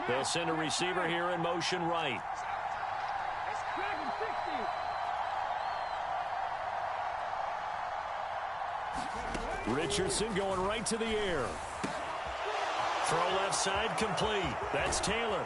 They'll send a receiver here in motion right. Richardson going right to the air. Throw left side complete. That's Taylor.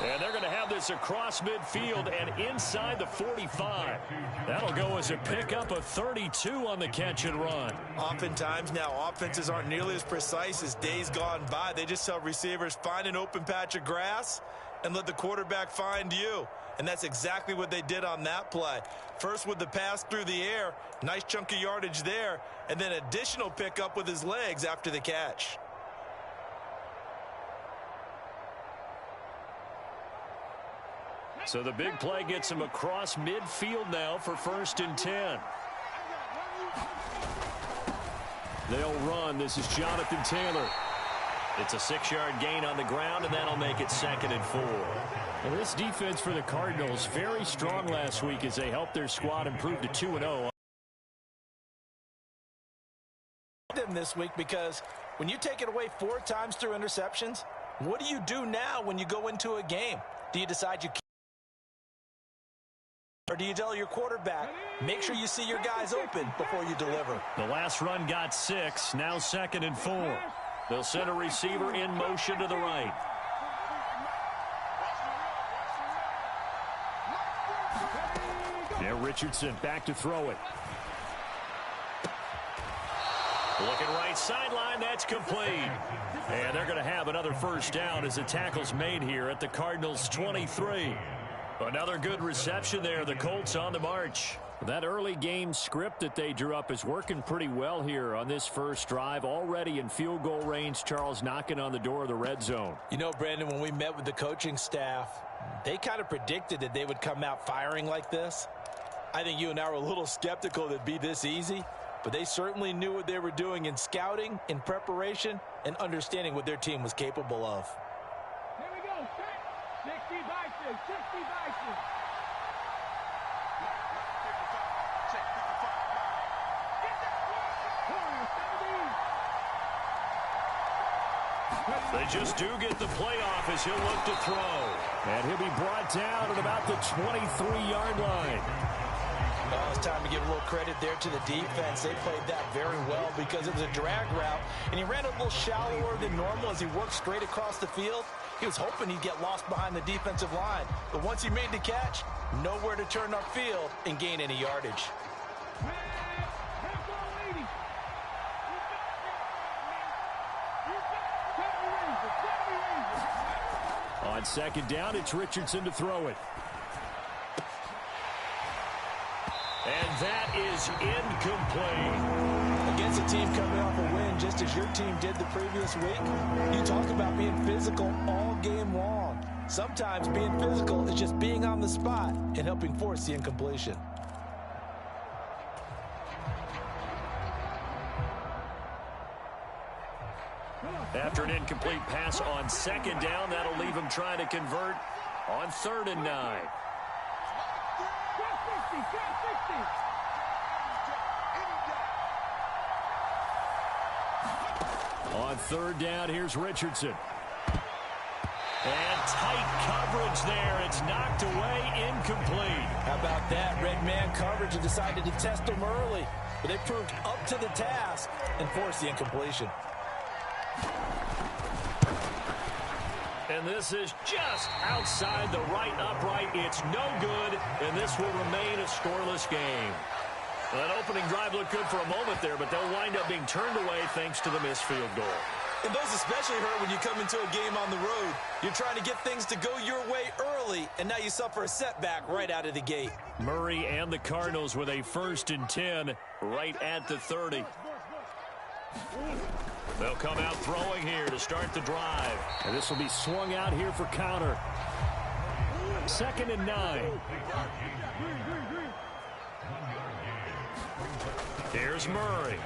And they're going to have this across midfield and inside the 45. That'll go as a pickup of 32 on the catch and run. Oftentimes now, offenses aren't nearly as precise as days gone by. They just tell receivers, find an open patch of grass and let the quarterback find you. And that's exactly what they did on that play. First with the pass through the air, nice chunk of yardage there, and then additional pickup with his legs after the catch. So the big play gets him across midfield now for 1st and 10. They'll run. This is Jonathan Taylor. It's a 6-yard gain on the ground, and that'll make it 2nd and 4. Well, this defense for the Cardinals, very strong last week as they helped their squad improve to 2-0. Them this week because when you take it away 4 times through interceptions, what do you do now when you go into a game? Do you decide you can't? Or do you tell your quarterback, make sure you see your guys open before you deliver? The last run got 6, now 2nd and 4. They'll send a receiver in motion to the right. Now Richardson back to throw it. Looking right sideline, that's complete. And they're going to have another 1st down as the tackle's made here at the Cardinals' 23. Another good reception there. The Colts on the march. That early game script that they drew up is working pretty well here on this first drive. Already in field goal range, Charles knocking on the door of the red zone. You know, Brandon, when we met with the coaching staff, they kind of predicted that they would come out firing like this. I think you and I were a little skeptical that it'd be this easy, but they certainly knew what they were doing in scouting, in preparation, and understanding what their team was capable of. Here we go, set. 60 by 6, 60 by 6. They just do get the playoff as he'll look to throw. And he'll be brought down at about the 23-yard line. Well, it's time to give a little credit there to the defense. They played that very well because it was a drag route, and he ran a little shallower than normal as he worked straight across the field. He was hoping he'd get lost behind the defensive line. But once he made the catch, nowhere to turn upfield and gain any yardage. On 2nd down, it's Richardson to throw it. And that is incomplete. Against a team coming off a win, just as your team did the previous week, you talk about being physical all game long. Sometimes being physical is just being on the spot and helping force the incompletion. After an incomplete pass on 2nd down, that'll leave him trying to convert on 3rd and 9. On 3rd down, here's Richardson. And tight coverage there. It's knocked away, incomplete. How about that? Red man coverage and decided to test him early. But they proved up to the task and forced the incompletion. And this is just outside the right upright. It's no good, and this will remain a scoreless game. Well, that opening drive looked good for a moment there, but they'll wind up being turned away thanks to the missed field goal. And those especially hurt when you come into a game on the road. You're trying to get things to go your way early, and now you suffer a setback right out of the gate. Murray and the Cardinals with a 1st and 10 right at the 30. They'll come out throwing here to start the drive. And this will be swung out here for counter. 2nd and 9. Here's Murray.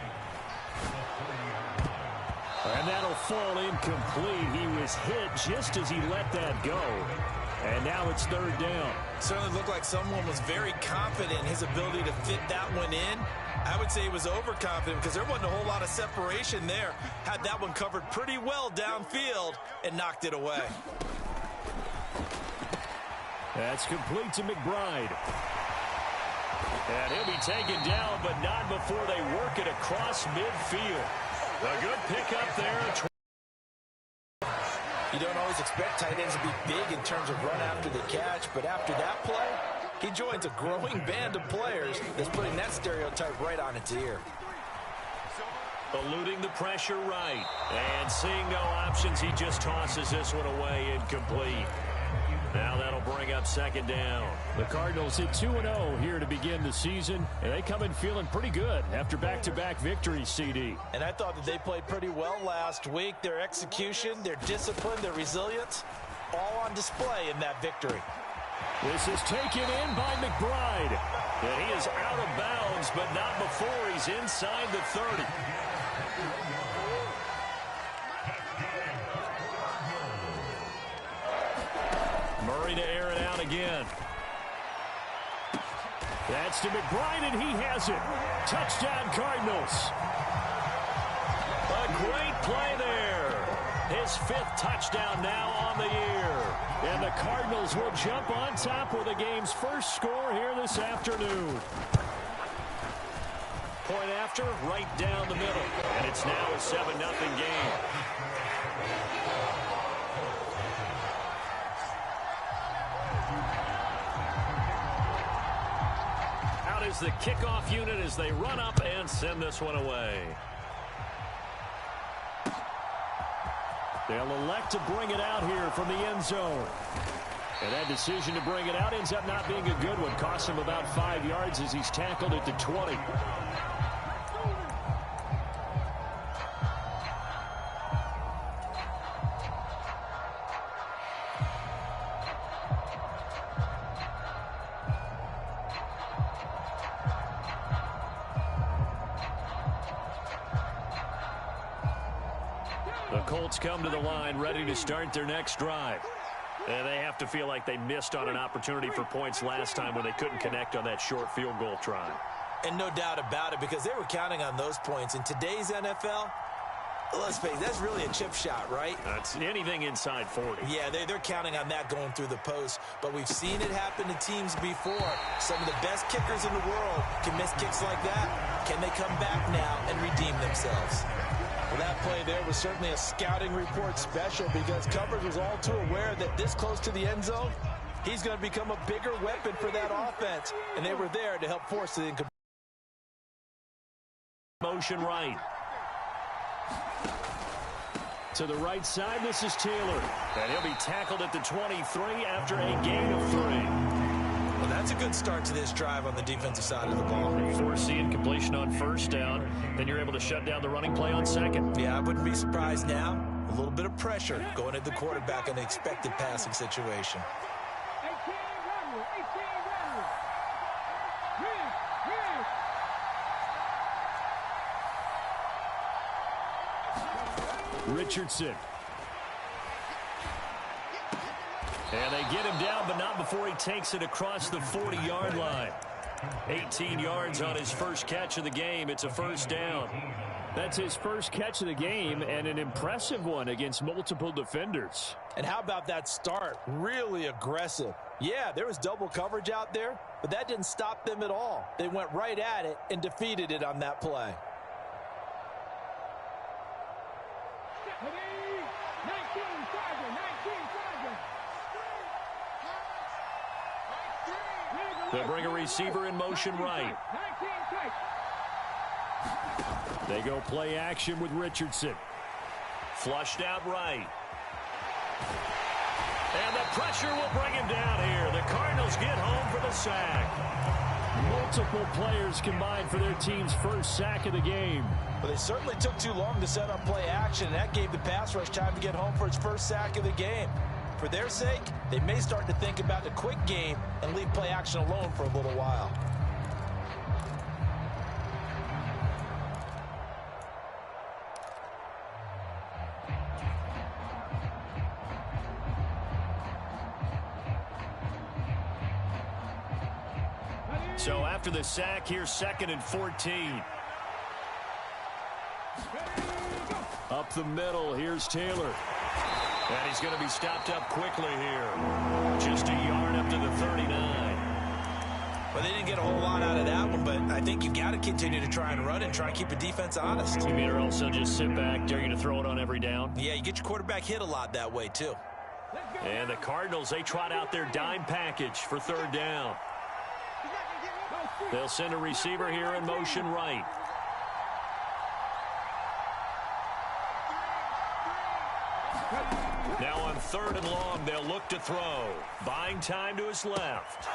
And that'll fall incomplete. He was hit just as he let that go. And now it's third down. Certainly looked like someone was very confident in his ability to fit that one in. I would say he was overconfident because there wasn't a whole lot of separation there. Had that one covered pretty well downfield and knocked it away. That's complete to McBride. And he'll be taken down, but not before they work it across midfield. A good pickup there. You don't always expect tight ends to be big in terms of run after the catch, but after that play, he joins a growing band of players that's putting that stereotype right on its ear. Eluding the pressure right. And seeing no options, he just tosses this one away incomplete. Now that'll bring up second down. The Cardinals hit 2-0 here to begin the season, and they come in feeling pretty good after back-to-back victories, CD. And I thought that they played pretty well last week. Their execution, their discipline, their resilience, all on display in that victory. This is taken in by McBride. And he is out of bounds, but not before he's inside the 30. Murray to air it out again. That's to McBride, and he has it. Touchdown, Cardinals. A great play there. His 5th touchdown now on the year. And the Cardinals will jump on top with the game's first score here this afternoon. Point after, right down the middle. And it's now a 7-0 game. Out is the kickoff unit as they run up and send this one away. They'll elect to bring it out here from the end zone. And that decision to bring it out ends up not being a good one. Costs him about 5 yards as he's tackled at the 20. The Colts come to the line ready to start their next drive. And they have to feel like they missed on an opportunity for points last time when they couldn't connect on that short field goal try. And no doubt about it, because they were counting on those points. In today's NFL, let's face it, that's really a chip shot, right? That's anything inside 40. Yeah, they're counting on that going through the post. But we've seen it happen to teams before. Some of the best kickers in the world can miss kicks like that. Can they come back now and redeem themselves? Well, that play there was certainly a scouting report special because coverage was all too aware that this close to the end zone, he's going to become a bigger weapon for that offense. And they were there to help force the incomplete. Motion right. To the right side, this is Taylor. And he'll be tackled at the 23 after a gain of 3. Well, that's a good start to this drive on the defensive side of the ball. Forcing completion on first down. Then you're able to shut down the running play on second. Yeah, I wouldn't be surprised now. A little bit of pressure going at the quarterback in an expected passing situation. 18 runner, 18 runner. Richardson. And they get him down, but not before he takes it across the 40-yard line. 18 yards on his first catch of the game. It's a first down. That's his first catch of the game, and an impressive one against multiple defenders. And how about that start? Really aggressive. Yeah, there was double coverage out there, but that didn't stop them at all. They went right at it and defeated it on that play. 19 Sergeant, 19 Sergeant. They'll bring a receiver in motion right. 19 tight. They go play action with Richardson. Flushed out right. And the pressure will bring him down here. The Cardinals get home for the sack. Multiple players combined for their team's first sack of the game. But they certainly took too long to set up play action, and that gave the pass rush time to get home for its first sack of the game. For their sake, they may start to think about the quick game and leave play action alone for a little while. So after the sack, here's 2nd and 14. Up the middle, here's Taylor. And he's going to be stopped up quickly here. Just a yard up to the 39. Well, they didn't get a whole lot out of that one, but I think you got to continue to try and run and try and keep the defense honest. You mean or also just sit back, dare you to throw it on every down? Yeah, you get your quarterback hit a lot that way, too. And the Cardinals, they trot out their dime package for 3rd down. They'll send a receiver here in motion right. Now on 3rd and long, they'll look to throw. Buying time to his left.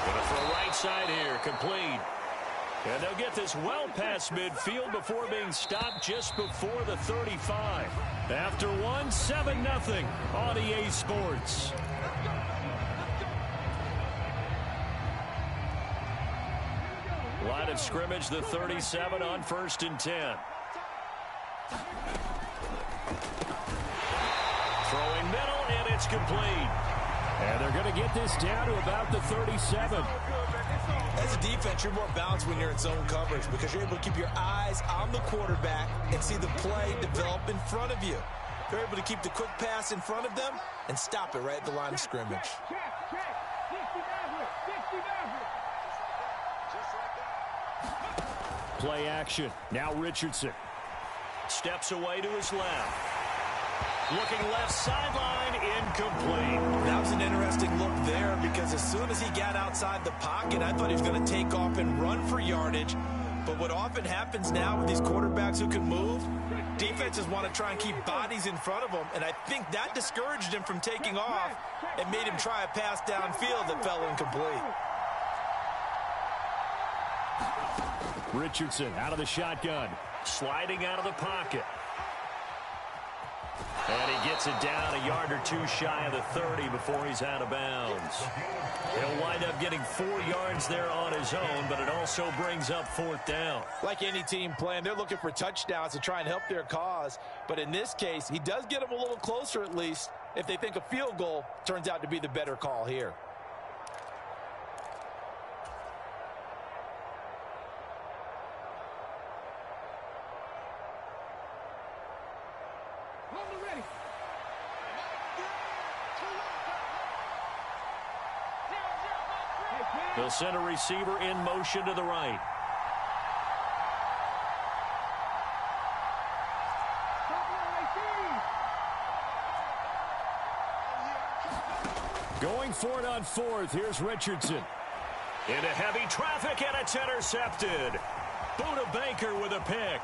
Going to throw right side here, complete. And they'll get this well past midfield before being stopped just before the 35. After 7-0 on EA Sports. Line of scrimmage, the 37 on 1st and 10. Throwing middle, and it's complete. And they're going to get this down to about the 37. As a defense, you're more balanced when you're in zone coverage because you're able to keep your eyes on the quarterback and see the play develop in front of you. They're able to keep the quick pass in front of them and stop it right at the line of scrimmage. Play action. Now Richardson. Steps away to his left. Looking left sideline, incomplete. That was an interesting look there because as soon as he got outside the pocket, I thought he was going to take off and run for yardage. But what often happens now with these quarterbacks who can move, defenses want to try and keep bodies in front of them, and I think that discouraged him from taking off and made him try a pass downfield that fell incomplete. Richardson out of the shotgun, sliding out of the pocket. And he gets it down a yard or two shy of the 30 before he's out of bounds. He'll wind up getting 4 yards there on his own, but it also brings up 4th down. Like any team playing, they're looking for touchdowns to try and help their cause. But in this case, he does get them a little closer at least if they think a field goal turns out to be the better call here. They'll send a receiver in motion to the right. Going for it on 4th. Here's Richardson. Into heavy traffic, and it's intercepted. Buda Baker with a pick.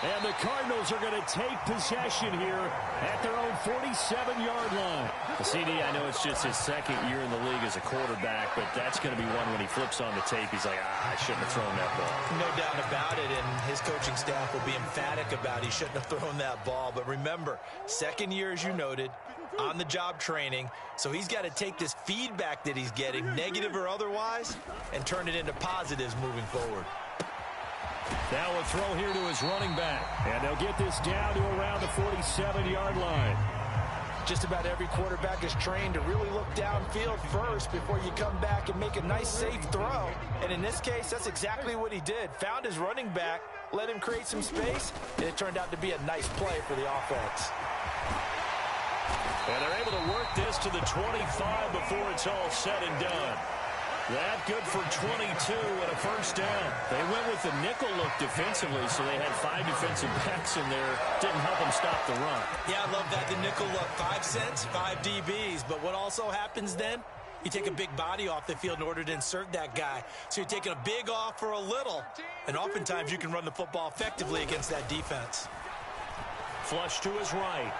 And the Cardinals are going to take possession here at their own 47-yard line. CD, I know it's just his 2nd year in the league as a quarterback, but that's going to be one when he flips on the tape. He's like, I shouldn't have thrown that ball. No doubt about it, and his coaching staff will be emphatic about he shouldn't have thrown that ball. But remember, 2nd year, as you noted, on-the-job training, so he's got to take this feedback that he's getting, negative or otherwise, and turn it into positives moving forward. Now a throw here to his running back. And they'll get this down to around the 47-yard line. Just about every quarterback is trained to really look downfield first before you come back and make a nice, safe throw. And in this case, that's exactly what he did. Found his running back, let him create some space, and it turned out to be a nice play for the offense. And they're able to work this to the 25 before it's all said and done. That good for 22 and a 1st down. They went with the nickel look defensively, so they had 5 defensive backs in there. Didn't help them stop the run. Yeah, I love that. The nickel look, 5 cents, 5 DBs. But what also happens then, you take a big body off the field in order to insert that guy. So you're taking a big off for a little. And oftentimes you can run the football effectively against that defense. Flush to his right.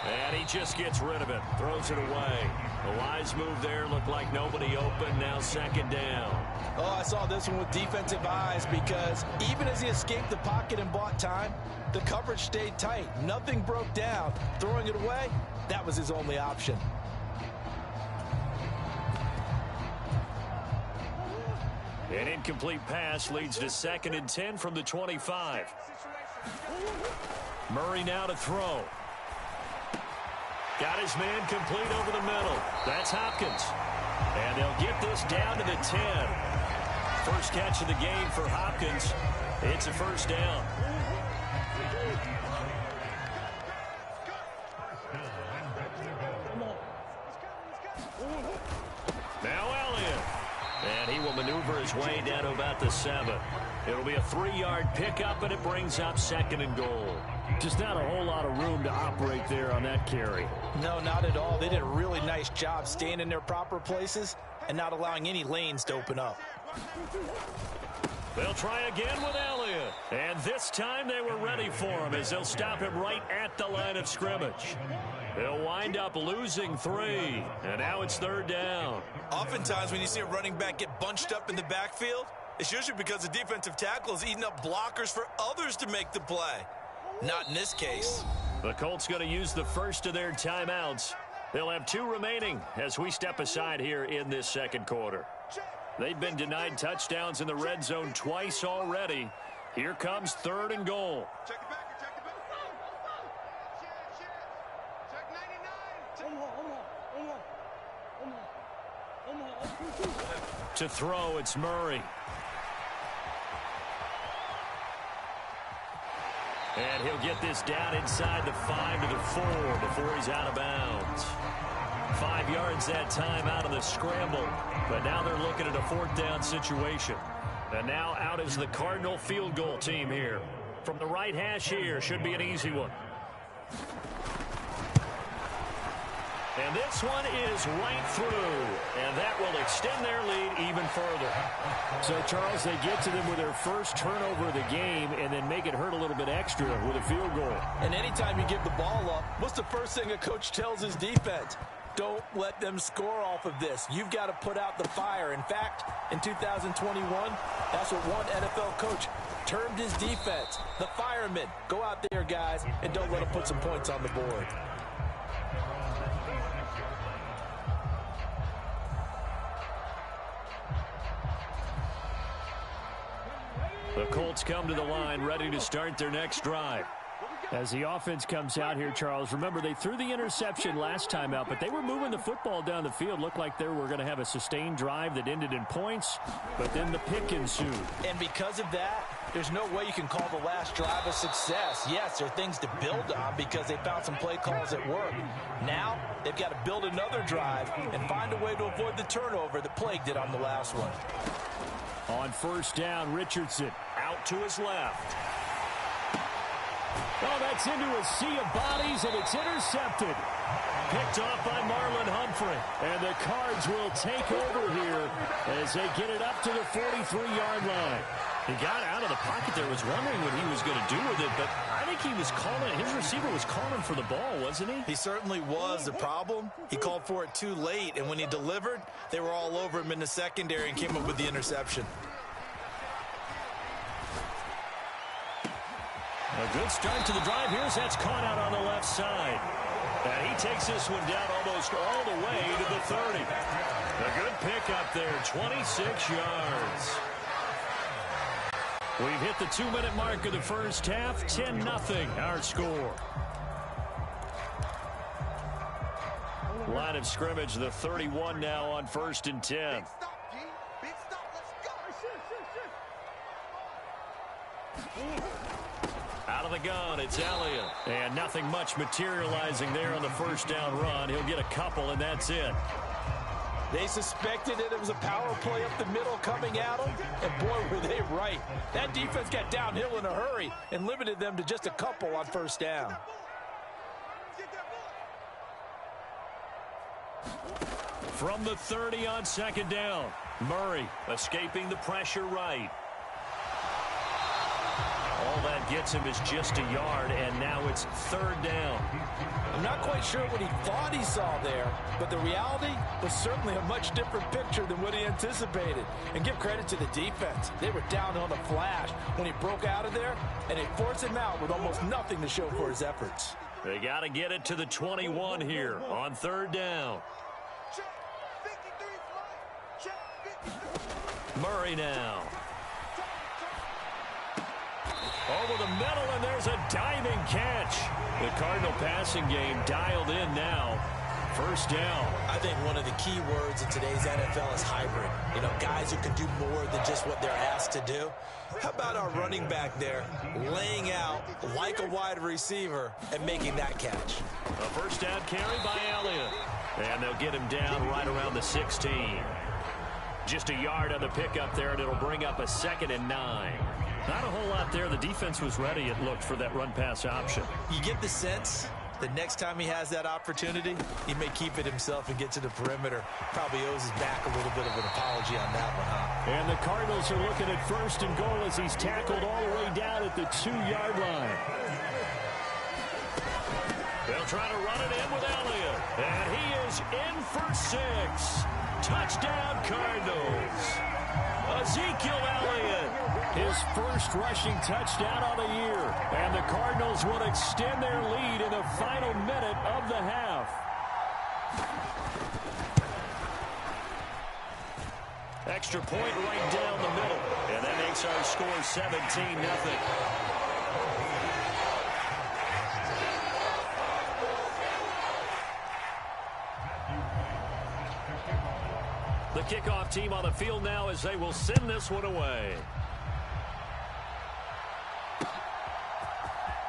And he just gets rid of it. Throws it away. The wise move there. Looked like nobody open. Now 2nd down. Oh, I saw this one with defensive eyes because even as he escaped the pocket and bought time, the coverage stayed tight. Nothing broke down. Throwing it away, that was his only option. An incomplete pass leads to 2nd and 10 from the 25. Murray now to throw. Got his man complete over the middle. That's Hopkins. And they'll get this down to the 10. First catch of the game for Hopkins. It's a first down. Now Elliott. And he will maneuver his way down to about the 7. It'll be a 3-yard pickup, and it brings up 2nd and goal. Just not a whole lot of room to operate there on that carry. No, not at all. They did a really nice job staying in their proper places and not allowing any lanes to open up. They'll try again with Elliott. And this time they were ready for him as they'll stop him right at the line of scrimmage. They'll wind up losing 3. And now it's 3rd down. Oftentimes when you see a running back get bunched up in the backfield, it's usually because the defensive tackle is eating up blockers for others to make the play. Not in this case. The Colts going to use the first of their timeouts. They'll have 2 remaining as we step aside here in this second quarter. They've been denied touchdowns in the red zone twice already. Here comes 3rd and goal. Check the back, check the back. Check 99. To throw, it's Murray. And he'll get this down inside the 5 to the 4 before he's out of bounds. 5 yards that time out of the scramble. But now they're looking at a 4th down situation. And now out is the Cardinal field goal team here. From the right hash here, should be an easy one. And this one is right through. And that will extend their lead even further. So, Charles, they get to them with their first turnover of the game and then make it hurt a little bit extra with a field goal. And anytime you give the ball up, what's the first thing a coach tells his defense? Don't let them score off of this. You've got to put out the fire. In fact, in 2021, that's what one NFL coach termed his defense. The firemen. Go out there, guys, and don't let them put some points on the board. The Colts come to the line ready to start their next drive. As the offense comes out here, Charles, remember they threw the interception last time out, but they were moving the football down the field. Looked like they were going to have a sustained drive that ended in points, but then the pick ensued. And because of that, there's no way you can call the last drive a success. Yes, there are things to build on because they found some play calls at work. Now, they've got to build another drive and find a way to avoid the turnover that plagued it on the last one. On 1st down, Richardson Out to his left. Oh, that's into a sea of bodies, and it's intercepted. Picked off by Marlon Humphrey. And the Cards will take over here as they get it up to the 43-yard line. He got out of the pocket there, was wondering what he was going to do with it, but I think he was calling, his receiver was calling for the ball, wasn't he? He certainly was. The problem, he called for it too late, and when he delivered, they were all over him in the secondary and came up with the interception. A good start to the drive here as that's caught out on the left side. And he takes this one down almost all the way to the 30. A good pickup there, 26 yards. We've hit the 2-minute mark of the first half, 10-0 our score. Line of scrimmage, the 31 now on 1st and 10. Big stop, let's go. Out of the gun, it's Elliott. And nothing much materializing there on the 1st down run. He'll get a couple, and that's it. They suspected it was a power play up the middle coming at them, and boy, were they right. That defense got downhill in a hurry and limited them to just a couple on 1st down. From the 30 on 2nd down, Murray escaping the pressure right. All that gets him is just a yard, and now it's 3rd down. I'm not quite sure what he thought he saw there, but the reality was certainly a much different picture than what he anticipated. And give credit to the defense. They were down on the flash when he broke out of there, and they forced him out with almost nothing to show for his efforts. They got to get it to the 21 here on 3rd down. Murray now. Over the middle, and there's a diving catch. The Cardinal passing game dialed in now. First down. I think one of the key words in today's NFL is hybrid. You know, guys who can do more than just what they're asked to do. How about our running back there laying out like a wide receiver and making that catch? A first down carry by Elliott. And they'll get him down right around the 16. Just a yard on the pickup there, and it'll bring up a 2nd and 9. Not a whole lot there. The defense was ready, it looked, for that run-pass option. You get the sense the next time he has that opportunity, he may keep it himself and get to the perimeter. Probably owes his back a little bit of an apology on that one, huh? And the Cardinals are looking at 1st and goal as he's tackled all the way down at the 2-yard line. They'll try to run it in with Elliott. And he is in for 6. Touchdown, Cardinals. Ezekiel Elliott. His first rushing touchdown on the year. And the Cardinals will extend their lead in the final minute of the half. Extra point right down the middle. And that makes our score 17-0. The kickoff team on the field now as they will send this one away.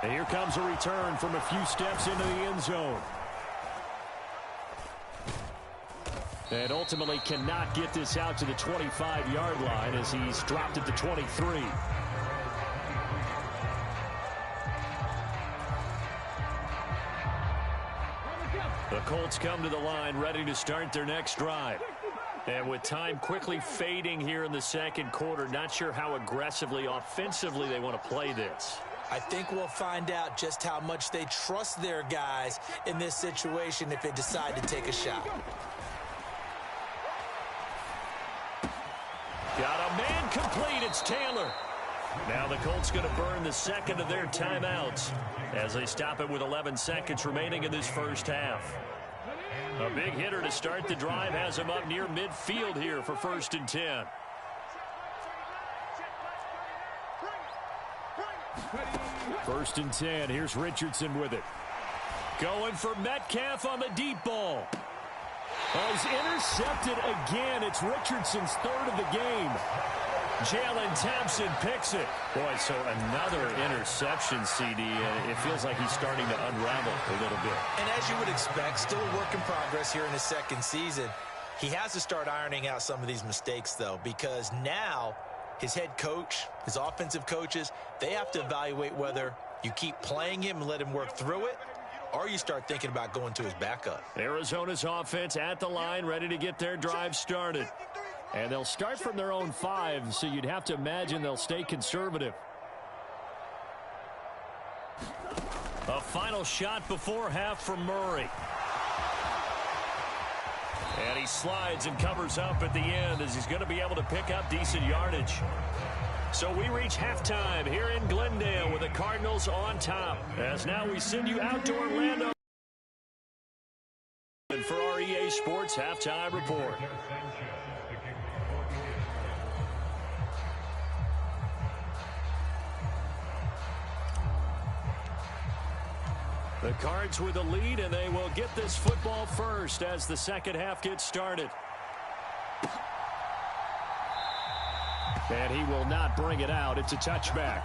And here comes a return from a few steps into the end zone. And ultimately cannot get this out to the 25-yard line as he's dropped at the 23. The Colts come to the line ready to start their next drive. And with time quickly fading here in the second quarter, not sure how aggressively, offensively they want to play this. I think we'll find out just how much they trust their guys in this situation if they decide to take a shot. Got a man complete. It's Taylor. Now the Colts going to burn the second of their timeouts as they stop it with 11 seconds remaining in this first half. A big hitter to start the drive has him up near midfield here for 1st and 10. First and 10. Here's Richardson with it. Going for Metcalf on the deep ball. Oh, he's intercepted again. It's Richardson's 3rd of the game. Jalen Thompson picks it. Boy, so another interception, CD. It feels like he's starting to unravel a little bit. And as you would expect, still a work in progress here in his second season. He has to start ironing out some of these mistakes, though, because now his head coach, his offensive coaches, they have to evaluate whether you keep playing him and let him work through it, or you start thinking about going to his backup. Arizona's offense at the line, ready to get their drive started. And they'll start from their own 5, so you'd have to imagine they'll stay conservative. A final shot before half from Murray. And he slides and covers up at the end as he's going to be able to pick up decent yardage. So we reach halftime here in Glendale with the Cardinals on top. As now we send you out to Orlando for our EA Sports Halftime Report. The Cards with the lead, and they will get this football first as the second half gets started. And he will not bring it out. It's a touchback.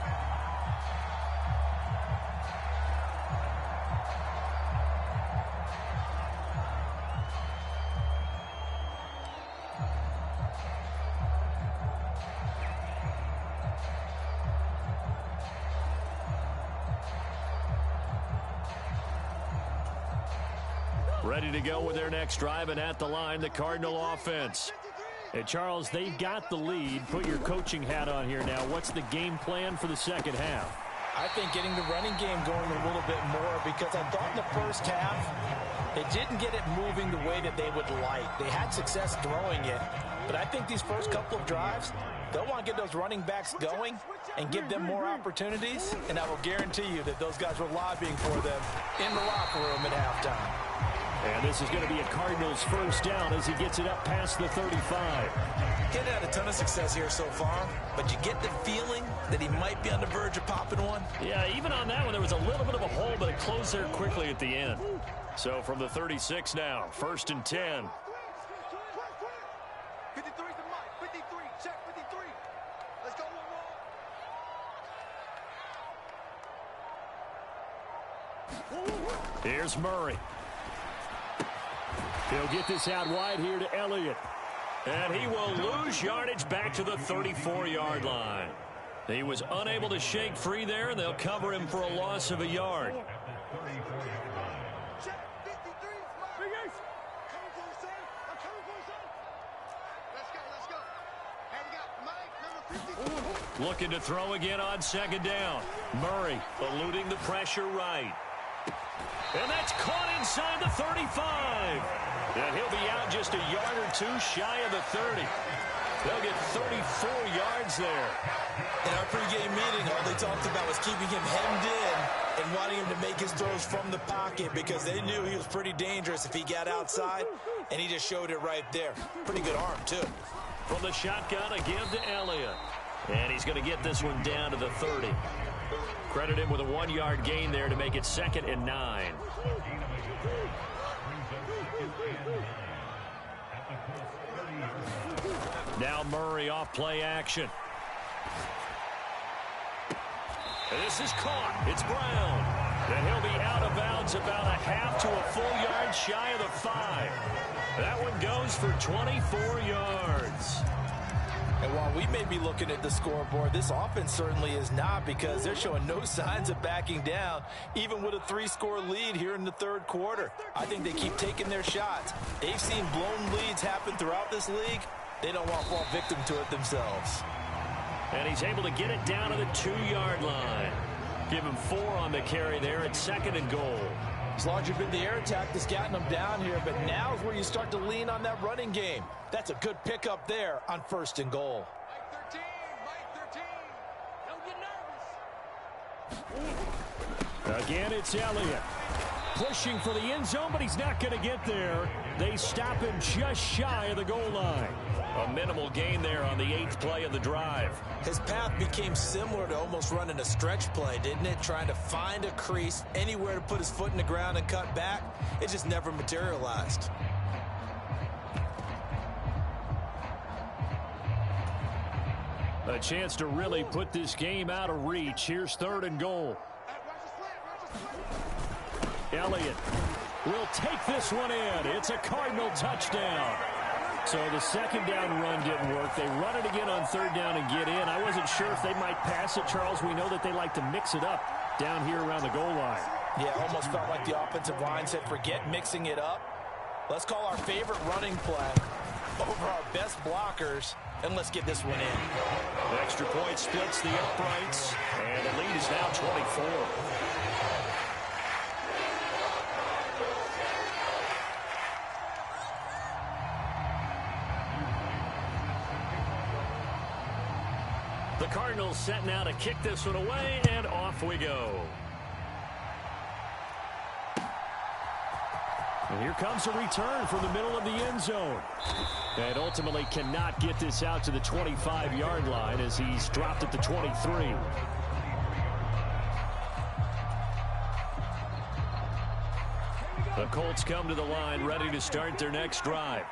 Ready to go with their next drive, and at the line, the Cardinal offense. Hey, Charles, they've got the lead. Put your coaching hat on here now. What's the game plan for the second half? I think getting the running game going a little bit more, because I thought in the first half they didn't get it moving the way that they would like. They had success throwing it, but I think these first couple of drives, they'll want to get those running backs going and give them more opportunities, and I will guarantee you that those guys were lobbying for them in the locker room at halftime. And this is going to be a Cardinals first down as he gets it up past the 35. He hadn't had a ton of success here so far, but you get the feeling that he might be on the verge of popping one. Yeah, even on that one, there was a little bit of a hole, but it closed there quickly at the end. So from the 36 now, 1st and 10. 53 to Mike. 53. Check 53. Let's go, one. Here's Murray. He'll get this out wide here to Elliott. And he will lose yardage back to the 34-yard line. He was unable to shake free there, and they'll cover him for a loss of a yard. Check 53. Fingers. Coming for us, son. I'm coming for us, son. Let's go, let's go. And we got Mike, number 53. Looking to throw again on 2nd down. Murray eluding the pressure right. And that's caught inside the 35. And he'll be out just a yard or two shy of the 30. They'll get 34 yards there. In our pregame meeting, all they talked about was keeping him hemmed in and wanting him to make his throws from the pocket because they knew he was pretty dangerous if he got outside, and he just showed it right there. Pretty good arm, too. From the shotgun, a give to Elliott. And he's going to get this one down to the 30. Credit him with a 1-yard gain there to make it 2nd and 9. Now Murray off play action. And this is caught. It's Brown. And he'll be out of bounds about a half to a full yard shy of the 5. That one goes for 24 yards. And while we may be looking at the scoreboard, this offense certainly is not, because they're showing no signs of backing down, even with a 3-score lead here in the 3rd quarter. I think they keep taking their shots. They've seen blown leads happen throughout this league. They don't want to fall victim to it themselves. And he's able to get it down to the 2-yard line. Give him 4 on the carry there at 2nd and goal. It's largely been the air attack that's gotten them down here, but now is where you start to lean on that running game. That's a good pickup there on 1st and goal. Mike 13. Mike 13. Don't get nervous. Again, it's Elliott. Pushing for the end zone, but he's not going to get there. They stop him just shy of the goal line. A minimal gain there on the 8th play of the drive. His path became similar to almost running a stretch play, didn't it? Trying to find a crease, anywhere to put his foot in the ground and cut back. It just never materialized. A chance to really put this game out of reach. Here's 3rd and goal. Elliott will take this one in. It's a Cardinal touchdown. So the 2nd down run didn't work. They run it again on 3rd down and get in. I wasn't sure if they might pass it, Charles. We know that they like to mix it up down here around the goal line. Yeah, almost felt like the offensive line said, forget mixing it up. Let's call our favorite running play over our best blockers, and let's get this one in. The extra point splits the uprights, and the lead is now 24. The Cardinals set now to kick this one away, and off we go. And here comes a return from the middle of the end zone. And ultimately cannot get this out to the 25-yard line as he's dropped at the 23. The Colts come to the line ready to start their next drive.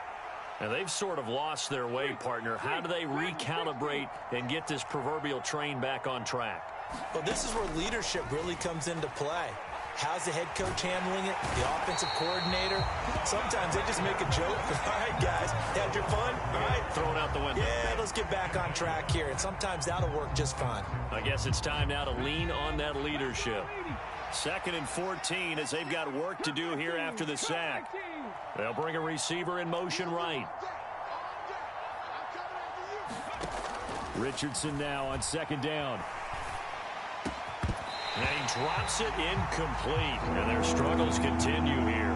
And they've sort of lost their way, partner. How do they recalibrate and get this proverbial train back on track? Well, this is where leadership really comes into play. How's the head coach handling it? The offensive coordinator? Sometimes they just make a joke. All right, guys, had your fun? All right. Throw it out the window. Yeah, let's get back on track here. And sometimes that'll work just fine. I guess it's time now to lean on that leadership. 2nd and 14 as they've got work to do here after the sack. They'll bring a receiver in motion right. Richardson now on 2nd down. And he drops it incomplete. And their struggles continue here.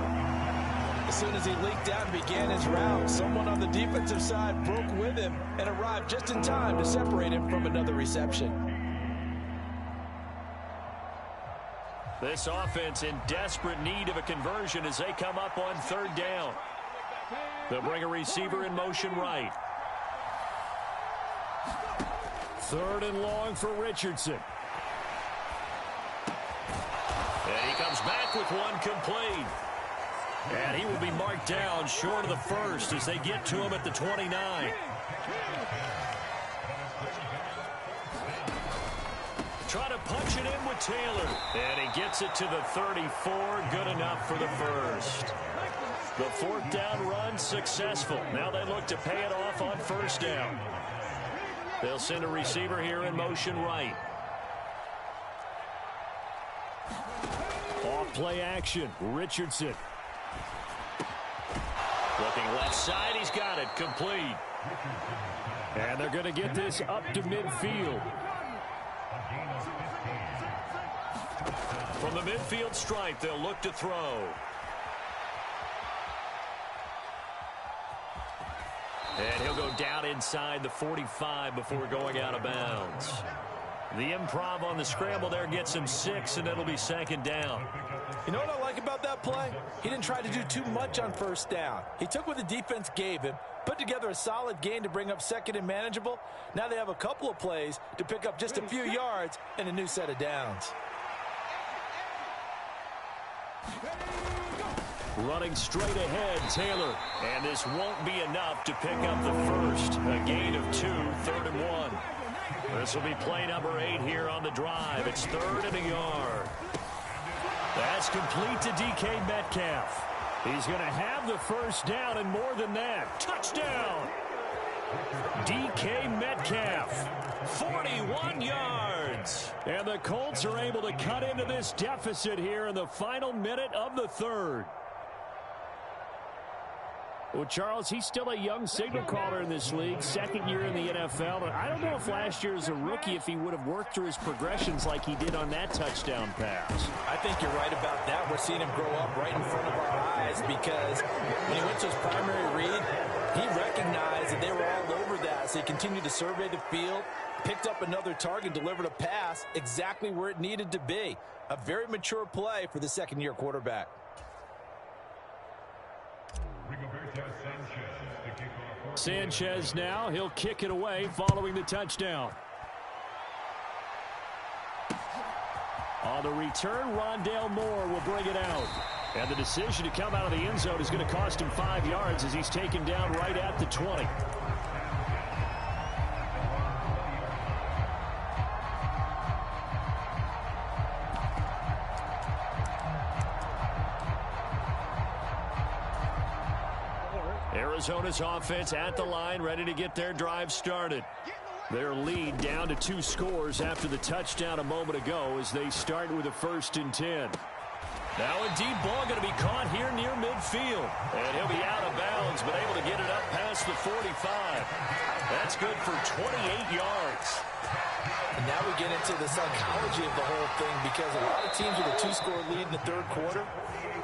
As soon as he leaked out and began his route, someone on the defensive side broke with him and arrived just in time to separate him from another reception. This offense in desperate need of a conversion as they come up on third down. They'll bring a receiver in motion right. Third and long for Richardson. And he comes back with one complete. And he will be marked down short of the first as they get to him at the 29. Try to punch it in with Taylor. And he gets it to the 34. Good enough for the first. The fourth down run successful. Now they look to pay it off on first down. They'll send a receiver here in motion right. Off play action. Richardson. Looking left side. He's got it. Complete. And they're going to get this up to midfield. From the midfield stripe, they'll look to throw. And he'll go down inside the 45 before going out of bounds. The improv on the scramble there gets him 6, and it'll be second down. You know what I like about that play? He didn't try to do too much on first down. He took what the defense gave him, put together a solid gain to bring up second and manageable. Now they have a couple of plays to pick up just a few yards and a new set of downs. Running straight ahead, Taylor. And this won't be enough to pick up the first. A gain of 2, 3rd and 1. This will be play number 8 here on the drive. It's 3rd and a yard. That's complete to DK Metcalf. He's going to have the first down and more than that. Touchdown! DK Metcalf, 41 yards. And the Colts are able to cut into this deficit here in the final minute of the third. Well, Charles, he's still a young signal caller in this league, second year in the NFL. But I don't know if last year as a rookie, if he would have worked through his progressions like he did on that touchdown pass. I think you're right about that. We're seeing him grow up right in front of our eyes because when he went to his primary read, he recognized that they were all over that. So he continued to survey the field, picked up another target, delivered a pass exactly where it needed to be. A very mature play for the second-year quarterback. Sanchez now, he'll kick it away following the touchdown. On the return, Rondale Moore will bring it out. And the decision to come out of the end zone is going to cost him 5 yards as he's taken down right at the 20. Arizona's offense at the line, ready to get their drive started. Their lead down to 2 scores after the touchdown a moment ago as they start with a 1st and 10. Now a deep ball going to be caught here near midfield. And he'll be out of bounds, but able to get it up past the 45. That's good for 28 yards. And now we get into the psychology of the whole thing because a lot of teams with a 2-score lead in the third quarter,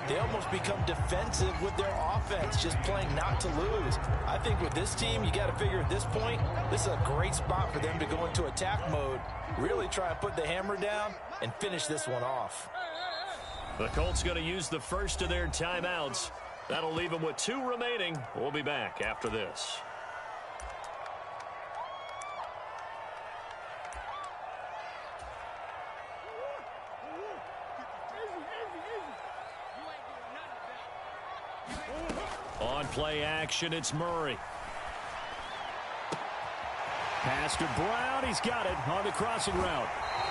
they almost become defensive with their offense, just playing not to lose. I think with this team, you got to figure at this point, this is a great spot for them to go into attack mode, really try and put the hammer down and finish this one off. The Colts going to use the first of their timeouts. That'll leave them with 2 remaining. We'll be back after this. On play action, it's Murray. Pass to Brown. He's got it on the crossing route.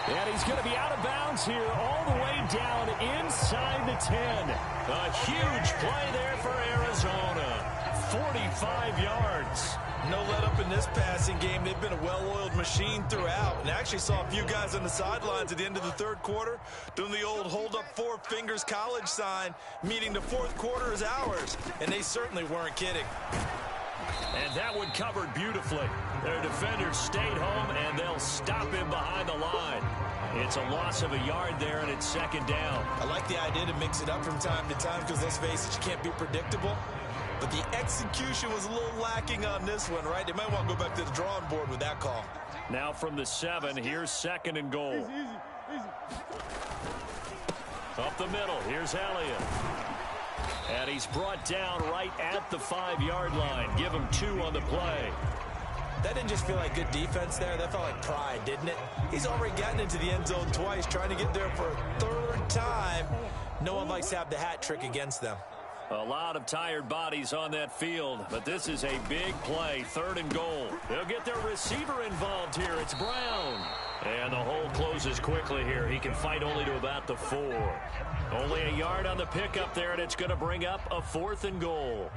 And he's going to be out of bounds here all the way down inside the 10. A huge play there for Arizona. 45 yards. No let up in this passing game. They've been a well-oiled machine throughout. And I actually saw a few guys on the sidelines at the end of the third quarter doing the old hold up 4 fingers college sign, meaning the fourth quarter is ours. And they certainly weren't kidding. And that one covered beautifully. Their defenders stayed home, and they'll stop him behind the line. It's a loss of a yard there, and it's second down. I like the idea to mix it up from time to time because, let's face it, you can't be predictable. But the execution was a little lacking on this one, right? They might want to go back to the drawing board with that call. Now from the 7, here's 2nd and goal. Up the middle, here's Elliott. And he's brought down right at the 5-yard line. Give him 2 on the play. That didn't just feel like good defense there. That felt like pride, didn't it? He's already gotten into the end zone twice, trying to get there for a 3rd time. No one likes to have the hat trick against them. A lot of tired bodies on that field, but this is a big play, 3rd and goal. They'll get their receiver involved here. It's Brown. And the hole closes quickly here. He can fight only to about the 4. Only a yard on the pickup there, and it's going to bring up a 4th and goal.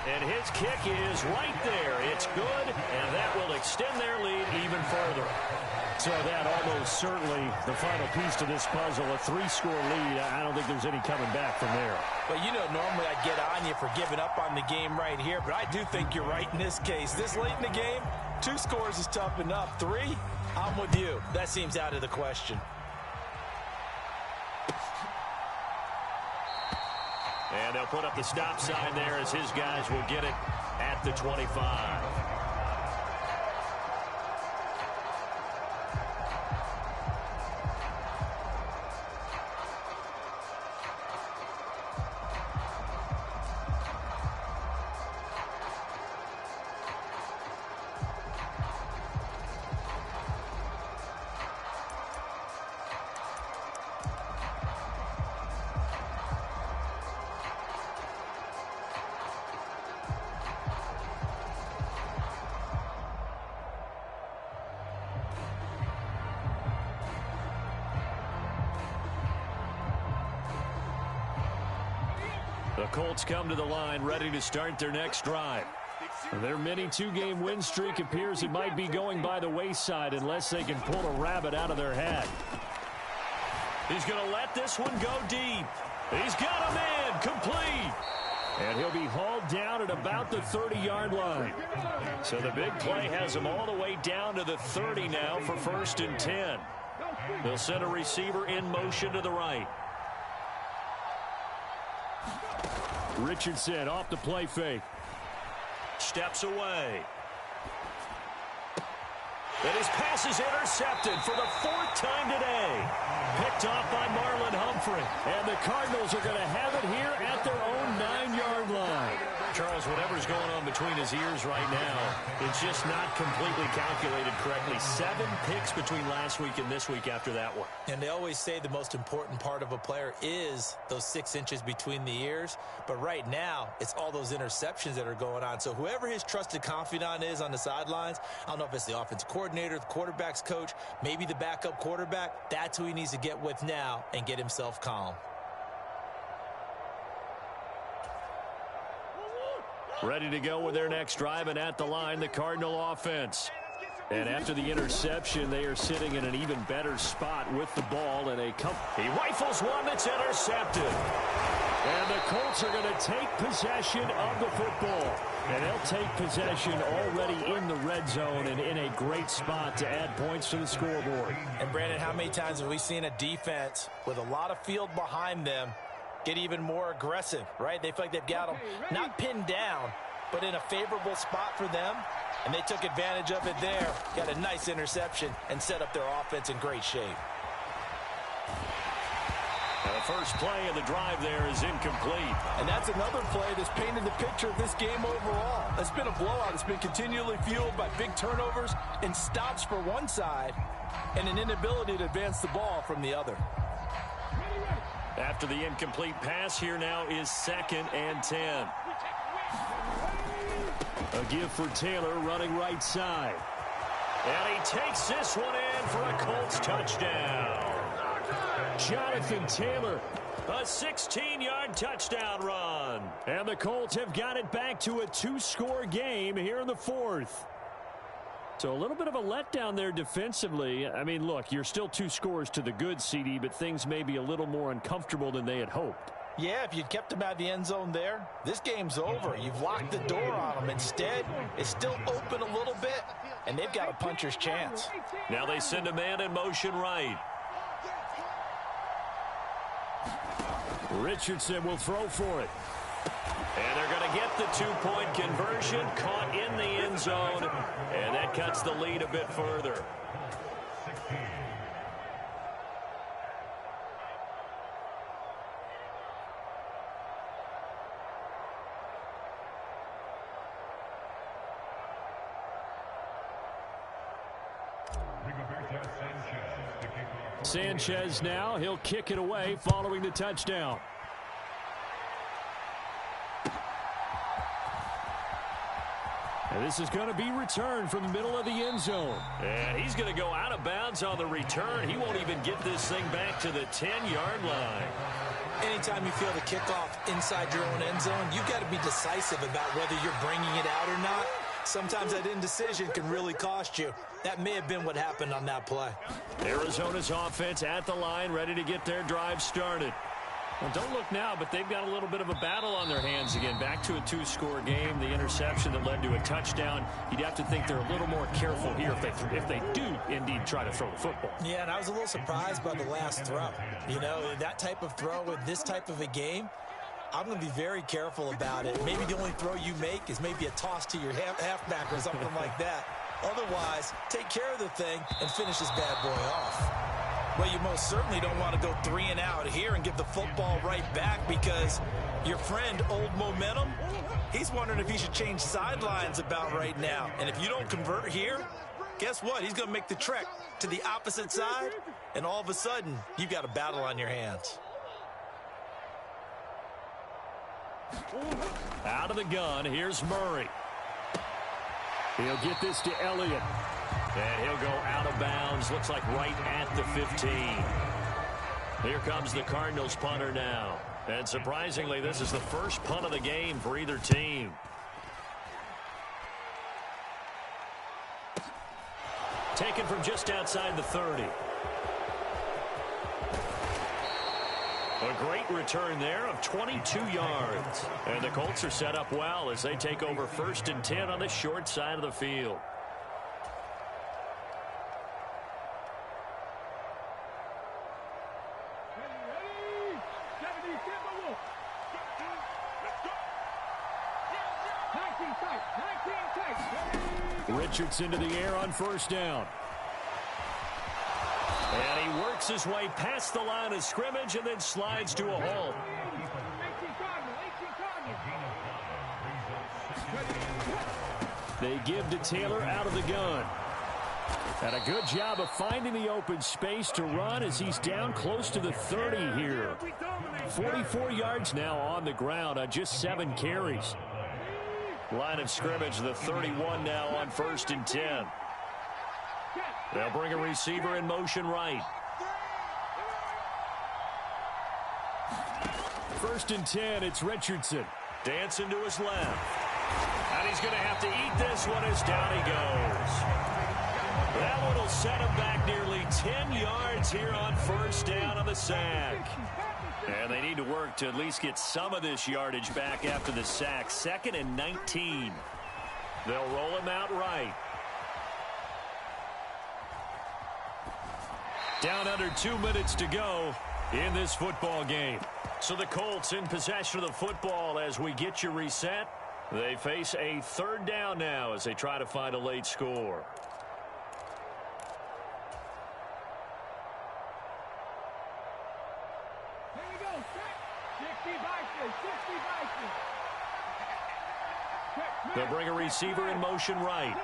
And his kick is right there. It's good, and that will extend their lead even further. So that almost certainly the final piece to this puzzle, a 3-score lead. I don't think there's any coming back from there. Well, you know, normally I'd get on you for giving up on the game right here, but I do think you're right in this case. This late in the game, 2 scores is tough enough. 3, I'm with you. That seems out of the question. And they'll put up the stop sign there as his guys will get it at the 25. The Colts come to the line ready to start their next drive. Their mini 2-game win streak appears it might be going by the wayside unless they can pull a rabbit out of their hat. He's going to let this one go deep. He's got him in, complete. And he'll be hauled down at about the 30-yard line. So the big play has him all the way down to the 30 now for 1st and 10. They'll send a receiver in motion to the right. Richardson off the play fake. Steps away. And his pass is intercepted for the 4th time today. Picked off by Marlon Humphrey. And the Cardinals are going to have it here at their own 9-yard line. Charles, whatever's going on between his ears right now, it's just not completely calculated correctly. 7 picks between last week and this week after that one. And they always say the most important part of a player is those 6 inches between the ears. But right now, it's all those interceptions that are going on. So whoever his trusted confidant is on the sidelines, I don't know if it's the offensive coordinator, the quarterback's coach, maybe the backup quarterback, that's who he needs to get with now and get himself calm. Ready to go with their next drive, and at the line, the Cardinal offense. And after the interception, they are sitting in an even better spot with the ball. And he rifles one that's intercepted. And the Colts are going to take possession of the football. And they'll take possession already in the red zone and in a great spot to add points to the scoreboard. And, Brandon, how many times have we seen a defense with a lot of field behind them get even more aggressive, right? They feel like they've got them not pinned down, but in a favorable spot for them. And they took advantage of it there. Got a nice interception and set up their offense in great shape. The first play of the drive there is incomplete. And that's another play that's painted the picture of this game overall. It's been a blowout. It's been continually fueled by big turnovers and stops for one side and an inability to advance the ball from the other. After the incomplete pass, here now is 2nd and 10. A give for Taylor running right side. And he takes this one in for a Colts touchdown. Jonathan Taylor. A 16-yard touchdown run. And the Colts have got it back to a 2-score game here in the 4th. So a little bit of a letdown there defensively. I mean, look, you're still 2 scores to the good, CD, but things may be a little more uncomfortable than they had hoped. Yeah, if you'd kept them out of the end zone there, this game's over. You've locked the door on them. Instead, it's still open a little bit, and they've got a puncher's chance. Now they send a man in motion right. Richardson will throw for it. And they're going to get the two-point conversion, caught in the end zone, and that cuts the lead a bit further. Sanchez now, he'll kick it away following the touchdown. And this is going to be returned from the middle of the end zone. And he's going to go out of bounds on the return. He won't even get this thing back to the 10-yard line. Anytime you feel the kickoff inside your own end zone, you've got to be decisive about whether you're bringing it out or not. Sometimes that indecision can really cost you. That may have been what happened on that play. Arizona's offense at the line, ready to get their drive started. Well, don't look now, but they've got a little bit of a battle on their hands again. Back to a two-score game. The interception that led to a touchdown. You'd have to think they're a little more careful here if they do indeed try to throw the football. Yeah, and I was a little surprised by the last throw. You know, that type of throw in this type of a game, I'm going to be very careful about it. Maybe the only throw you make is maybe a toss to your halfback or something like that. Otherwise, take care of the thing and finish this bad boy off. Well, you most certainly don't want to go 3 and out here and give the football right back, because your friend, Old Momentum, he's wondering if he should change sidelines about right now. And if you don't convert here, guess what? He's going to make the trek to the opposite side, and all of a sudden, you've got a battle on your hands. Out of the gun, here's Murray. He'll get this to Elliott. And he'll go out of bounds, looks like right at the 15. Here comes the Cardinals punter now. And surprisingly, this is the first punt of the game for either team. Taken from just outside the 30. A great return there of 22 yards. And the Colts are set up well as they take over 1st and 10 on the short side of the field. Richardson to the air on 1st down. And he works his way past the line of scrimmage and then slides to a halt. They give to Taylor out of the gun. And a good job of finding the open space to run as he's down close to the 30 here. 44 yards now on the ground on just 7 carries. Line of scrimmage, the 31 now on 1st and 10. They'll bring a receiver in motion right. 1st and 10, it's Richardson. Dancing to his left. And he's going to have to eat this one as down he goes. That one will set him back nearly 10 yards here on 1st down on the sack. And they need to work to at least get some of this yardage back after the sack. 2nd and 19. They'll roll him out right. Down under 2 minutes to go in this football game. So the Colts in possession of the football as we get you reset. They face a 3rd down now as they try to find a late score. They'll bring a receiver in motion right.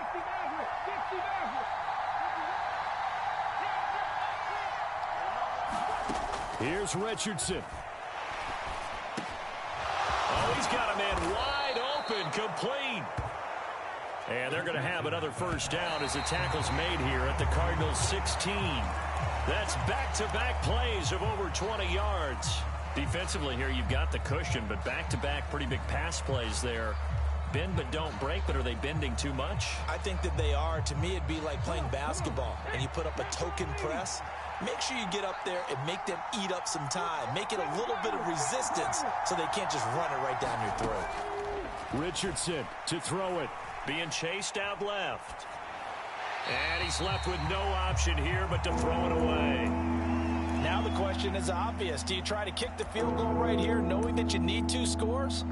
Here's Richardson. Oh, he's got a man wide open, complete. And they're going to have another 1st down as the tackle's made here at the Cardinals' 16. That's back-to-back plays of over 20 yards. Defensively here, you've got the cushion, but back-to-back pretty big pass plays there. Bend but don't break, but are they bending too much? I think that they are. To me, it'd be like playing basketball, and you put up a token press. Make sure you get up there and make them eat up some time. Make it a little bit of resistance so they can't just run it right down your throat. Richardson to throw it. Being chased out left. And he's left with no option here but to throw it away. Now the question is obvious. Do you try to kick the field goal right here knowing that you need 2 scores?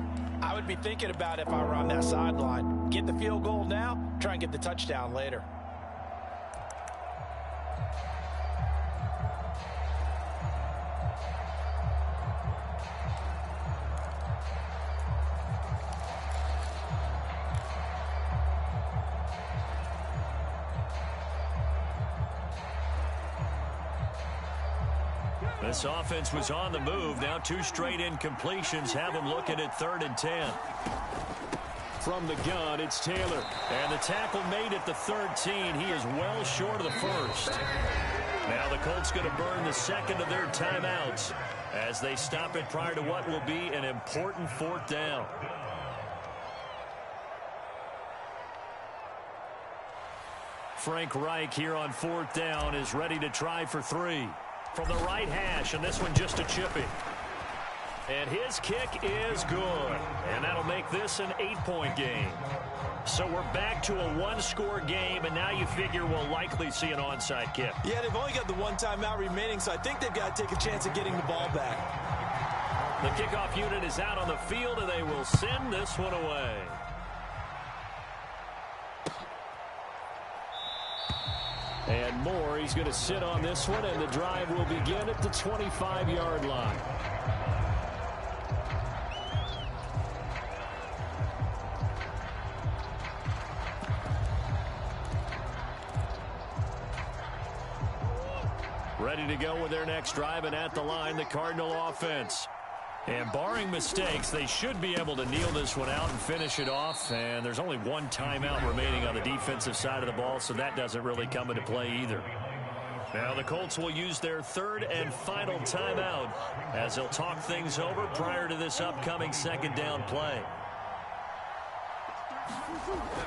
I would be thinking about if I were on that sideline. Get the field goal now, try and get the touchdown later. This offense was on the move. Now 2 straight incompletions have them looking at 3rd and 10. From the gun, it's Taylor. And the tackle made at the 13. He is well short of the first. Now the Colts going to burn the second of their timeouts as they stop it prior to what will be an important 4th down. Frank Reich here on 4th down is ready to try for 3. From the right hash, and this one just a chippy. And his kick is good. And that'll make this an 8-point game. So we're back to a 1-score game, and now you figure we'll likely see an onside kick. Yeah, they've only got the 1 timeout remaining, so I think they've got to take a chance at getting the ball back. The kickoff unit is out on the field, and they will send this one away. And Moore, he's going to sit on this one, and the drive will begin at the 25-yard line. Ready to go with their next drive, and at the line, the Cardinal offense. And barring mistakes, they should be able to kneel this one out and finish it off. And there's only 1 timeout remaining on the defensive side of the ball, so that doesn't really come into play either. Now the Colts will use their 3rd and final timeout as they'll talk things over prior to this upcoming 2nd down play.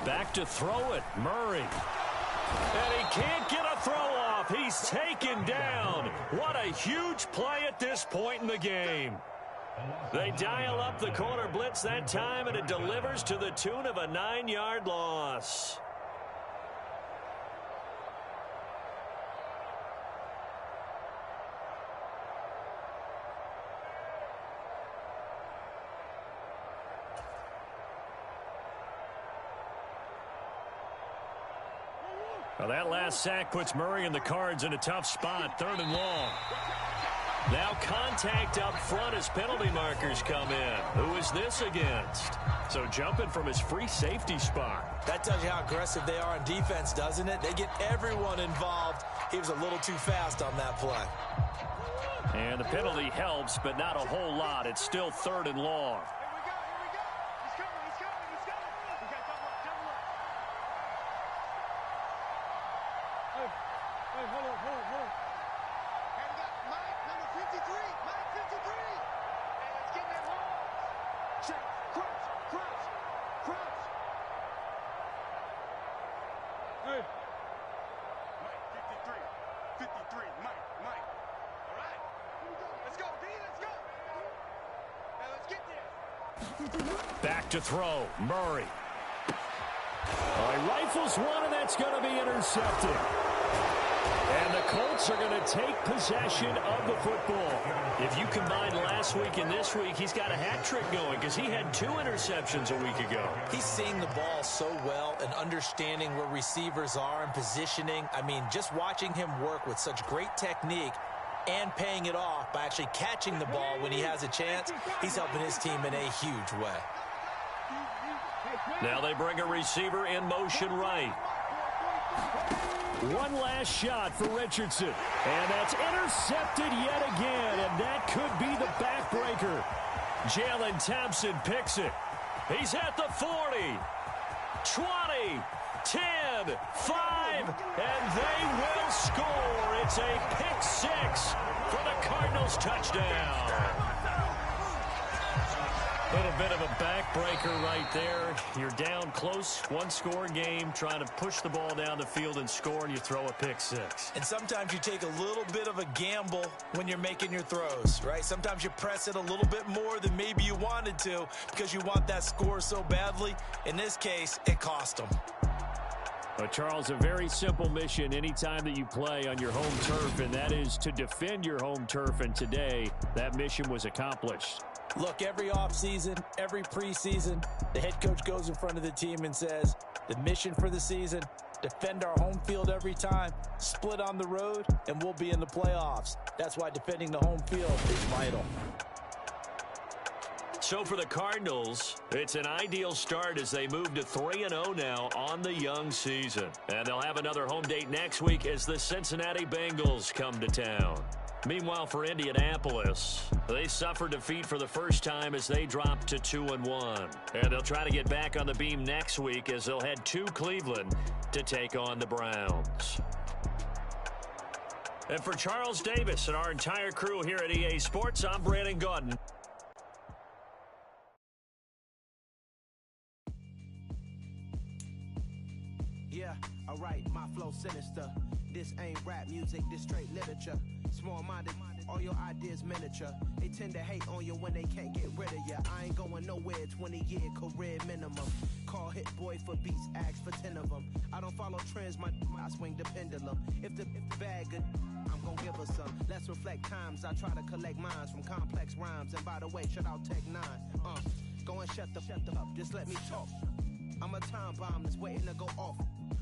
Back to throw it, Murray. And he can't get a throw off. He's taken down. What a huge play at this point in the game. They dial up the corner blitz that time, and it delivers to the tune of a 9-yard loss. Well, that last sack puts Murray and the Cards in a tough spot, 3rd and long. Now contact up front as penalty markers come in. Who is this against? So jumping from his free safety spot. That tells you how aggressive they are on defense, doesn't it? They get everyone involved. He was a little too fast on that play. And the penalty helps, but not a whole lot. It's still 3rd and long. Here we go. He's coming. We got double up. Hey, hold on. And we got Mike, number 53. Mike, 53. Hey, let's get that ball. Check. Crouch. Hey. Mike, 53. Mike. All right. Here we go. Let's go, D. Let's go. Now let's get there. Back to throw, Murray. He rifles one, and that's going to be intercepted. And the Colts are going to take possession of the football. If you combine last week and this week, he's got a hat trick going because he had 2 interceptions a week ago. He's seeing the ball so well and understanding where receivers are and positioning. I mean, just watching him work with such great technique and paying it off by actually catching the ball when he has a chance, he's helping his team in a huge way. Now they bring a receiver in motion right. One last shot for Richardson. And that's intercepted yet again. And that could be the backbreaker. Jalen Thompson picks it. He's at the 40, 20, 10, 5, and they will score. It's a pick 6 for the Cardinals touchdown. A little bit of a backbreaker right there. You're down close, 1-score game, trying to push the ball down the field and score, and you throw a pick 6. And sometimes you take a little bit of a gamble when you're making your throws, right? Sometimes you press it a little bit more than maybe you wanted to because you want that score so badly. In this case, it cost them. Charles, a very simple mission anytime that you play on your home turf, and that is to defend your home turf. And today, that mission was accomplished. Look, every offseason, every preseason, the head coach goes in front of the team and says, the mission for the season, defend our home field every time, split on the road, and we'll be in the playoffs. That's why defending the home field is vital. So for the Cardinals, it's an ideal start as they move to 3-0 now on the young season. And they'll have another home date next week as the Cincinnati Bengals come to town. Meanwhile, for Indianapolis, they suffered defeat for the first time as they dropped to 2-1. And they'll try to get back on the beam next week as they'll head to Cleveland to take on the Browns. And for Charles Davis and our entire crew here at EA Sports, I'm Brandon Gaudin. Yeah, alright, my flow sinister. This ain't rap music, this straight literature. Small-minded, all your ideas miniature. They tend to hate on you when they can't get rid of you. I ain't going nowhere, 20-year career minimum. Call Hit Boy for beats, ask for 10 of them. I don't follow trends, I swing the pendulum. If the bag good, I'm gonna give her some. Let's reflect times, I try to collect minds from complex rhymes. And by the way, shout out Tech 9. Go and shut the up, just let me talk. I'm a time bomb that's waiting to go off.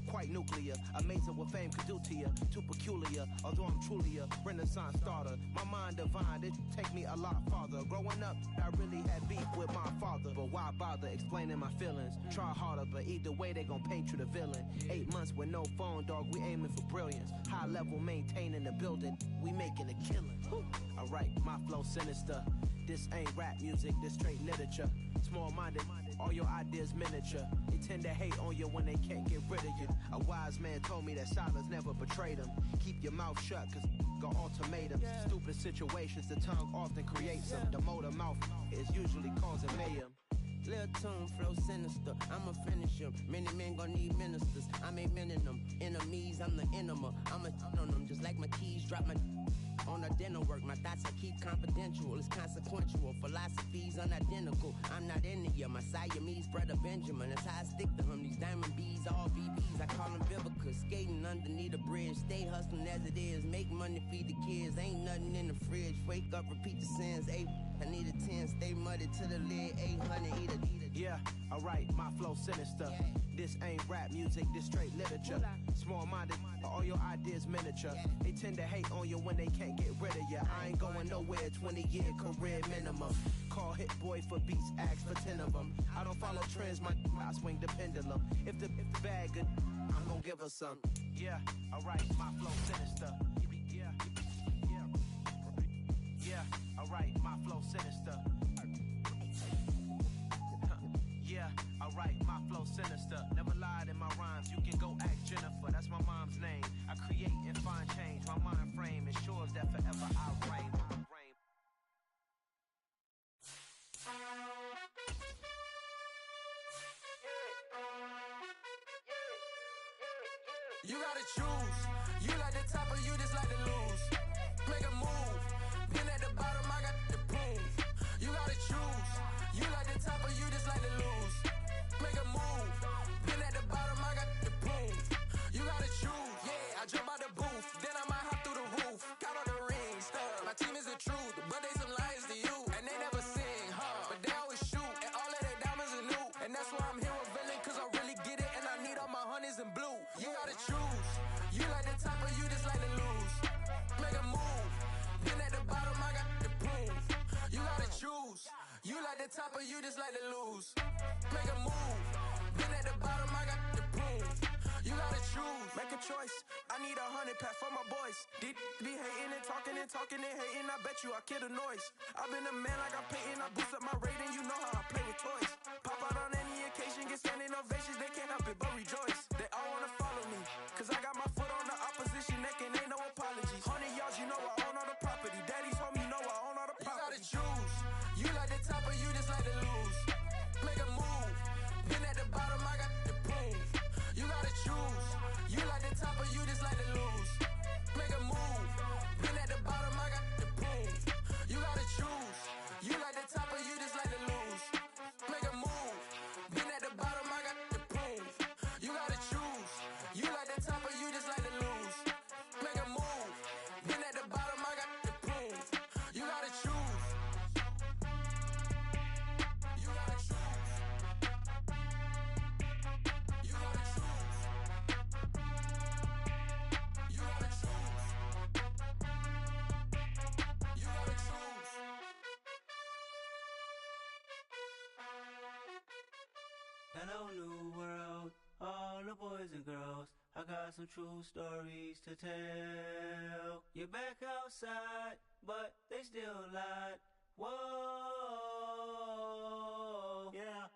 Quite nuclear, amazing what fame could do to you. Too peculiar, although I'm truly a renaissance starter. My mind divine, it take me a lot farther. Growing up, I really had beef with my father. But why bother explaining my feelings? Try harder, but either way they gon' paint you the villain. 8 months with no phone, dog, we aiming for brilliance. High level maintaining the building, we making a killing. Alright, my flow sinister. This ain't rap music, this straight literature. Small-minded, all your ideas miniature. They tend to hate on you when they can't get rid of you. A wise man told me that silence never betrayed him. Keep your mouth shut, cause got ultimatums. Stupid situations, the tongue often creates them. The motor mouth is usually causing mayhem. Lil' tune, flow sinister, I'ma finish him. Many men gon' need ministers, I'm a men in them. Enemies, I'm the enema, I'ma on them. Just like my keys, drop my on the dinner work. My thoughts I keep confidential, it's consequential. Philosophies unidentical, I'm not in it yet. My Siamese brother Benjamin, that's how I stick to him. These diamond bees, all BBs, I call them Vivica. Skating underneath the bridge, stay hustling as it is. Make money, feed the kids, ain't nothing in the fridge. Wake up, repeat the sins, I need a 10, stay muddy to the lid, 800, eat it. Yeah, alright, my flow sinister. This ain't rap music, this straight literature. Small-minded, all your ideas miniature. They tend to hate on you when they can't get rid of you. I ain't going nowhere, 20-year career minimum. Call Hit Boy for beats, ask for 10 of them. I don't follow trends, I swing the pendulum. If the bag good, I'm gonna give her some. Yeah, alright, my flow sinister. Yeah, alright, my flow sinister. Yeah, alright, my flow sinister. Never lied in my rhymes, you can go ask Jennifer, that's my mom's name. I create and find change, my mind frame ensures that forever I reign. You gotta choose. You like the top or you just like to lose. Make a move. Been at the bottom, I got the proof. You gotta choose. You like the top or you just like to lose. Make a move. Been at the bottom, I got the proof. You gotta choose. Yeah, I jump out the booth. Then I might hop through the roof. Count on the rings. My team is the truth, but they some liars to you. And they never sing, but they always shoot. And all of their diamonds are new. And that's why I'm here with villain, cause I really get it. And I need all my honeys in blue. You gotta choose. You like the top or you just like to lose. Make a move. Been at the bottom, I got the proof. You gotta choose. You like the top or you just like to lose. Make a move. Been at the bottom, I got the proof. You gotta choose. Make a choice. I need 100 pack for my boys. Did be hating and talking and hating. I bet you I kill the noise. I've been a man like I'm Peyton. I boost up my rating. You know how I play with toys. Pop out on any occasion, get standing ovations. They can't help it but rejoice. They all wanna follow me, cause I got my foot on the opposition neck and ain't no apologies. 100 yards, you know I own all the property. Daddy's home, you know I own all the property. You gotta choose. You like the top or you just like to lose. Make a move. Been at the bottom, I got the proof. You gotta choose. You like the top or you just like to lose. Make a move. Been at the bottom, I got the proof. You gotta choose. You like the top or you just like to lose. Make a move. Been at the bottom, I got the proof. You gotta choose. Hello, new world, all the boys and girls. I got some true stories to tell. You're back outside, but they still lied. Whoa, yeah.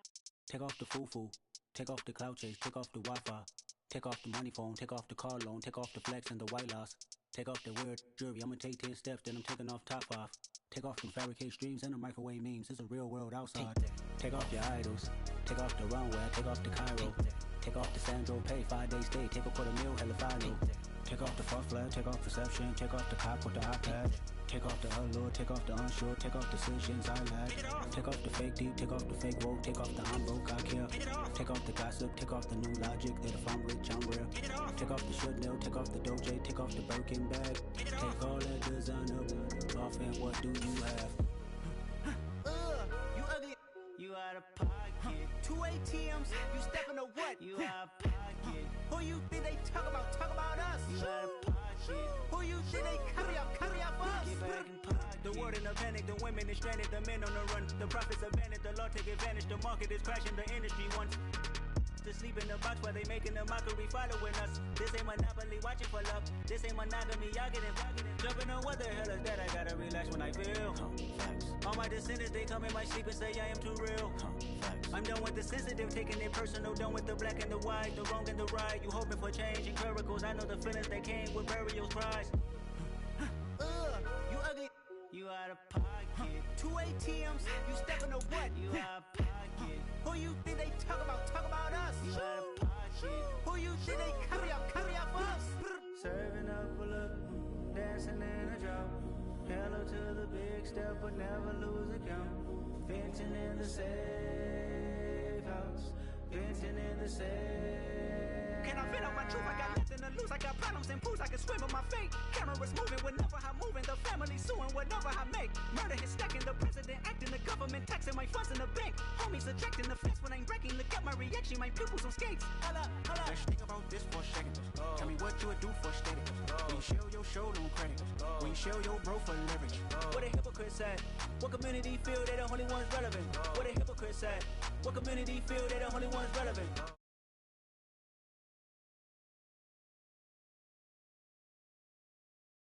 Take off the foo-foo, take off the cloud chase, take off the Wi-Fi. Take off the money phone, take off the car loan, take off the flex and the white loss. Take off the weird jewelry, I'ma take 10 steps, then I'm taking off top 5. Take off them fabricated streams and the microwave memes, it's a real world outside. Take off your idols, take off the runway, take off the Cairo. Take off the Sandro pay, 5-day stay, take a $250,000, hella final. Take off the fuck flag, take off perception, take off the cop with the iPad. Take off the allure, take off the unsure, take off decisions I lack. Take off the fake deep, take off the fake woke, take off the I'm broke, I care. Take off the gossip, take off the new logic that if I'm rich, I'm real. Take off the should know, take off the Doja, take off the Birkin bag. Take all that designer off and what do you have? You ugly. You out of pocket. 2 ATMs, you stepping to what? You out of pocket. Who you think they talk about? Talk about us. You out of pocket. Who you think they carry up for us? Get back in pocket. The world in a panic, the women is stranded, the men on the run. The profits abandoned, the law take advantage. The market is crashing, the industry wants to sleep in the box while they making a mockery following us. This ain't Monopoly, watching for love. This ain't monogamy, y'all getting jumping on what the hell is that? I gotta relax when I feel. All my descendants, they come in my sleep and say I am too real. I'm done with the sensitive, taking it personal. Done with the black and the white, the wrong and the right. You hoping for change and miracles. I know the feelings that came with burial cries. You ugly. You out of pocket. 2 ATMs, you stepping to what? You out of pocket. Who you think they talk about? Talk about us. You out of pocket. Who you think they carry up for us? Serving up a look, dancing in a drop. Hello to the big step, but never lose a count. Venting in the safe house. Venting in the safe. Can I vent out my truth? I got nothing to lose. I got problems and pools. I can swim with my fate. Cameras moving whenever I'm moving. The family suing whatever I make. Murder is stacking. The president acting. The government taxing my funds in the bank. Homies ejecting the fence when I'm breaking. Look at my reaction. My pupils on skates. Holla, holla. Let's think about this for a second. Tell me what you would do for steady. When you show your show, no credit. When you show your bro for leverage. What a hypocrite said. What community feel they the only ones relevant? What a hypocrite said. What community feel they the only ones relevant?